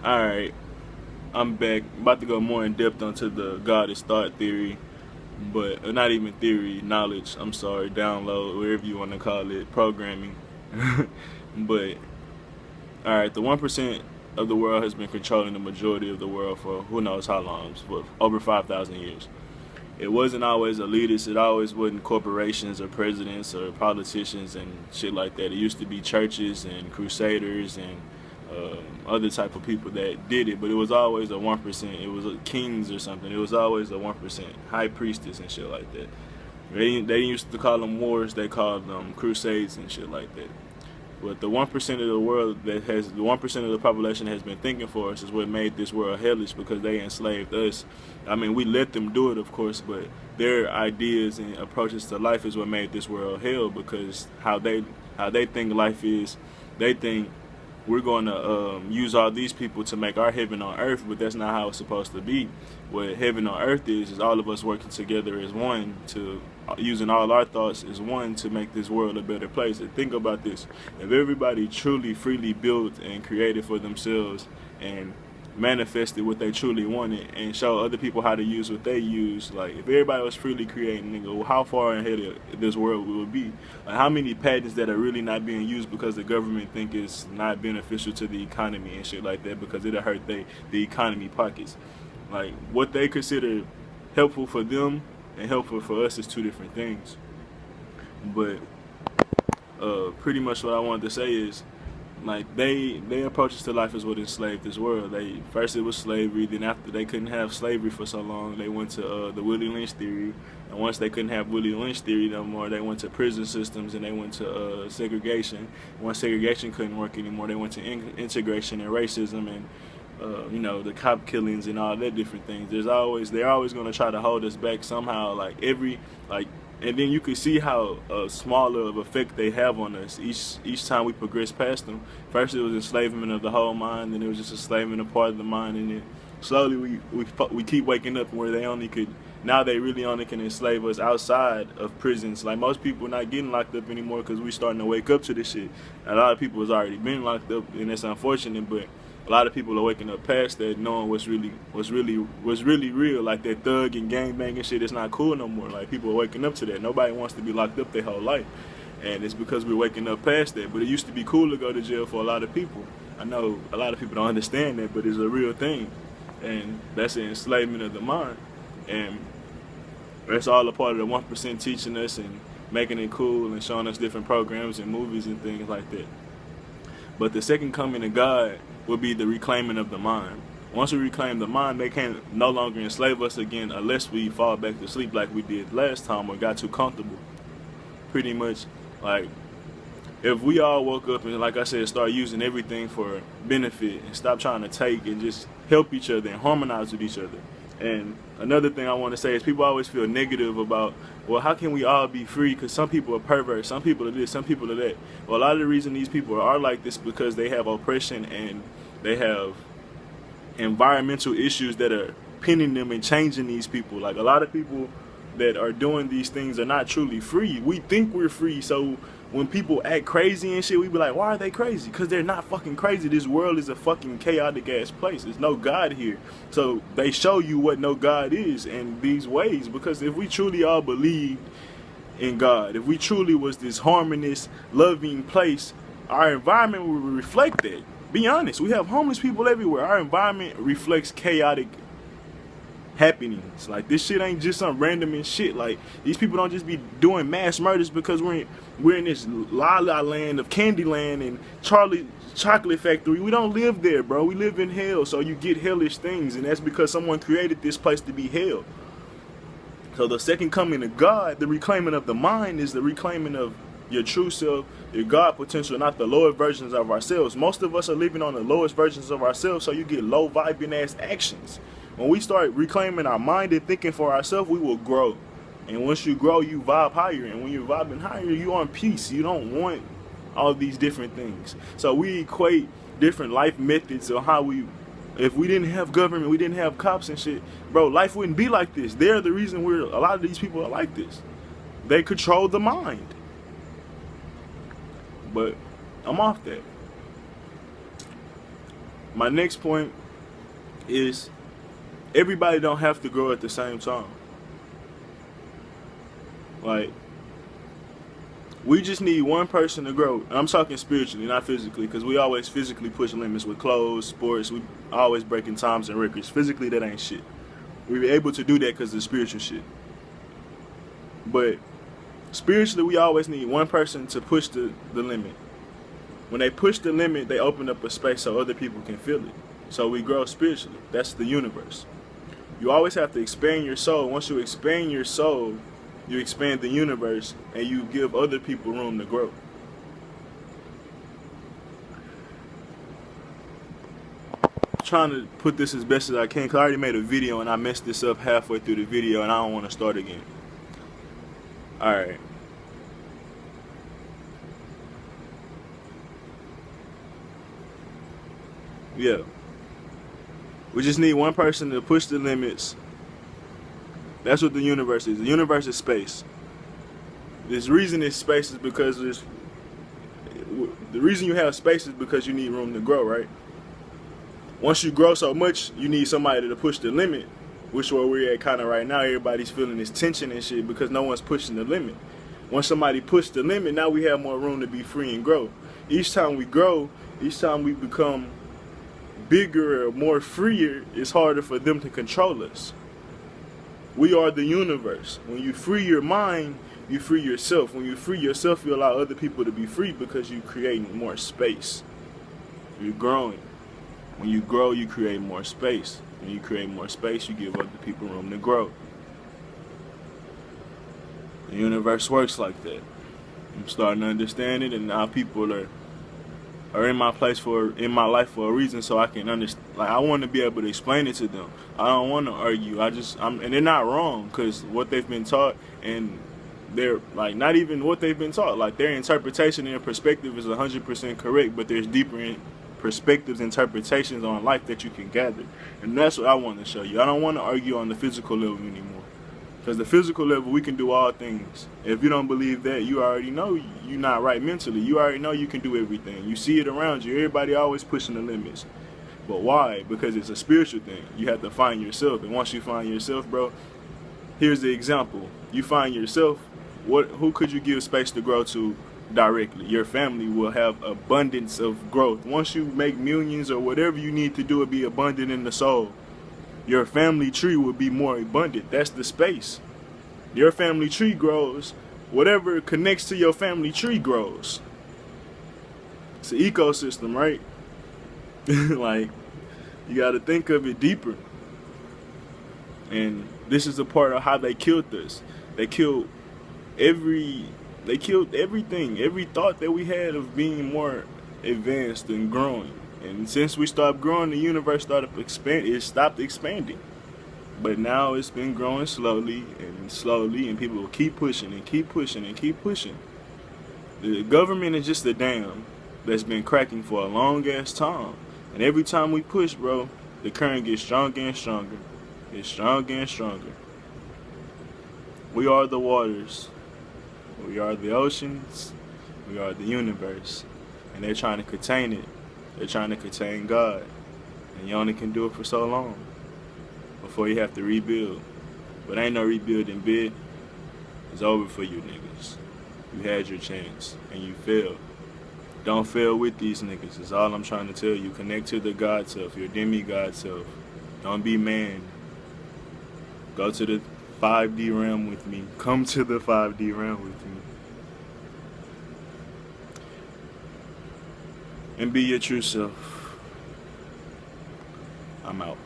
Alright, I'm back. About to go more in depth onto the God is thought theory, but not even theory, knowledge. I'm sorry, download, whatever you want to call it, programming. But alright, the 1% of the world has been controlling the majority of the world for who knows how long, for over 5,000 years. It wasn't always elitists. It always wasn't corporations or presidents or politicians and shit like that. It used to be churches and crusaders and other type of people that did it. But it was always a 1%. It was kings or something. It was always a 1%, high priestess and shit like that. They used to call them wars. They called them crusades and shit like that. But the 1% of the world that has the 1% of the population has been thinking for us is what made this world hellish because they enslaved us. I mean, we let them do it, of course, but their ideas and approaches to life is what made this world hell because how they think life is. They think we're going to use all these people to make our heaven on earth, but that's not how it's supposed to be. What heaven on earth is all of us working together as one, to using all our thoughts as one to make this world a better place. And think about this: if everybody truly freely built and created for themselves and manifested what they truly wanted and show other people how to use what they use. Like if everybody was freely creating, nigga, how far ahead of this world we would be? Like how many patents that are really not being used because the government think it's not beneficial to the economy and shit like that because it'll hurt the economy pockets. Like what they consider helpful for them and helpful for us is two different things. But pretty much what I wanted to say is like they approaches to life is what enslaved this world. They first it was slavery, then after they couldn't have slavery for so long, they went to the Willie Lynch theory, and once they couldn't have Willie Lynch theory no more, they went to prison systems and they went to segregation. Once segregation couldn't work anymore, they went to integration and racism and the cop killings and all that different things. They're always going to try to hold us back somehow. And then you can see how smaller of effect they have on us each time we progress past them. First it was enslavement of the whole mind, then it was just enslavement of part of the mind, and then slowly we keep waking up where they really only can enslave us outside of prisons. Like most people are not getting locked up anymore because we starting to wake up to this shit. A lot of people has already been locked up, and that's unfortunate, but a lot of people are waking up past that, knowing what's really real. Like that thug and gang banging shit is not cool no more. Like people are waking up to that. Nobody wants to be locked up their whole life, and it's because we're waking up past that. But it used to be cool to go to jail for a lot of people. I know a lot of people don't understand that, but it's a real thing, and that's the enslavement of the mind, and that's all a part of the 1% teaching us and making it cool and showing us different programs and movies and things like that. But the second coming of God will be the reclaiming of the mind. Once we reclaim the mind, they can't no longer enslave us again unless we fall back to sleep like we did last time or got too comfortable. Pretty much, like, if we all woke up and, like I said, start using everything for benefit and stop trying to take and just help each other and harmonize with each other. And another thing I want to say is people always feel negative about, well, how can we all be free? Because some people are perverts, some people are this, some people are that. Well, a lot of the reason these people are like this because they have oppression and they have environmental issues that are pinning them and changing these people. Like a lot of people that are doing these things are not truly free. We think we're free, so when people act crazy and shit, we be like, why are they crazy? Because they're not fucking crazy. This world is a fucking chaotic ass place. There's no God here. So they show you what no God is in these ways. Because if we truly all believed in God, if we truly was this harmonious, loving place, our environment would reflect that. Be honest, we have homeless people everywhere. Our environment reflects chaotic happenings. Like this shit ain't just some random and shit. Like these people don't just be doing mass murders because we're in this la la land of Candyland and Charlie Chocolate Factory. We don't live there, bro. We live in hell. So you get hellish things, and that's because someone created this place to be hell. So the second coming of God, the reclaiming of the mind, is the reclaiming of your true self, your God potential, not the lower versions of ourselves. Most of us are living on the lowest versions of ourselves, so you get low vibing ass actions. When we start reclaiming our mind and thinking for ourselves, we will grow. And once you grow, you vibe higher. And when you're vibing higher, you on peace. You don't want all these different things. So we equate different life methods of how if we didn't have government, we didn't have cops and shit, bro, life wouldn't be like this. They're the reason a lot of these people are like this. They control the mind. But I'm off that. My next point is everybody don't have to grow at the same time. Like, we just need one person to grow. And I'm talking spiritually, not physically, because we always physically push limits with clothes, sports. We always breaking times and records. Physically, that ain't shit. We were able to do that because of spiritual shit. But spiritually, we always need one person to push the limit. When they push the limit, they open up a space so other people can feel it. So we grow spiritually. That's the universe. You always have to expand your soul. Once you expand your soul, you expand the universe, and you give other people room to grow. I'm trying to put this as best as I can, because I already made a video and I messed this up halfway through the video and I don't want to start again. Alright. Yeah. We just need one person to push the limits. That's what the universe is. The universe is space. This reason it's space is because the reason you have space is because you need room to grow, right? Once you grow so much, you need somebody to push the limit, which is where we're at kind of right now. Everybody's feeling this tension and shit because no one's pushing the limit. Once somebody pushed the limit, now we have more room to be free and grow. Each time we grow, each time we become bigger or more freer, it's harder for them to control us. We are the universe. When you free your mind, you free yourself. When you free yourself, you allow other people to be free because you're creating more space. You're growing. When you grow, you create more space. When you create more space, you give other people room to grow. The universe works like that. I'm starting to understand it, and now people are in my life for a reason, so I can understand. Like, I want to be able to explain it to them. I don't want to argue. And they're not wrong, because what they've been taught, and they're like not even what they've been taught. Like, their interpretation and their perspective is 100% correct, but there's deeper perspectives, interpretations on life that you can gather, and that's what I want to show you. I don't want to argue on the physical level anymore, because the physical level, we can do all things. If you don't believe that, you already know you're not right mentally. You already know you can do everything. You see it around you. Everybody always pushing the limits. But why? Because it's a spiritual thing. You have to find yourself, and once you find yourself, bro, here's the example. You find yourself. Who could you give space to grow to directly? Your family will have abundance of growth. Once you make millions or whatever you need to do to be abundant in the soul, your family tree will be more abundant. That's the space. Your family tree grows. Whatever connects to your family tree grows. It's an ecosystem, right? Like, you got to think of it deeper. And this is a part of how they killed us. They killed everything, every thought that we had of being more advanced and growing. And since we stopped growing, the universe started expanding. It stopped expanding. But now it's been growing slowly, and people will keep pushing and keep pushing and keep pushing. The government is just a dam that's been cracking for a long ass time. And every time we push, bro, the current gets stronger and stronger. It's stronger and stronger. We are the waters. We are the oceans. We are the universe. And they're trying to contain it. They're trying to contain God. And you only can do it for so long before you have to rebuild. But ain't no rebuilding bid. It's over for you niggas. You had your chance and you failed. Don't fail with these niggas. That's all I'm trying to tell you. Connect to the God self, your demigod self. Don't be man. Go to the 5D realm with me. Come to the 5D realm with me. And be your true self. I'm out.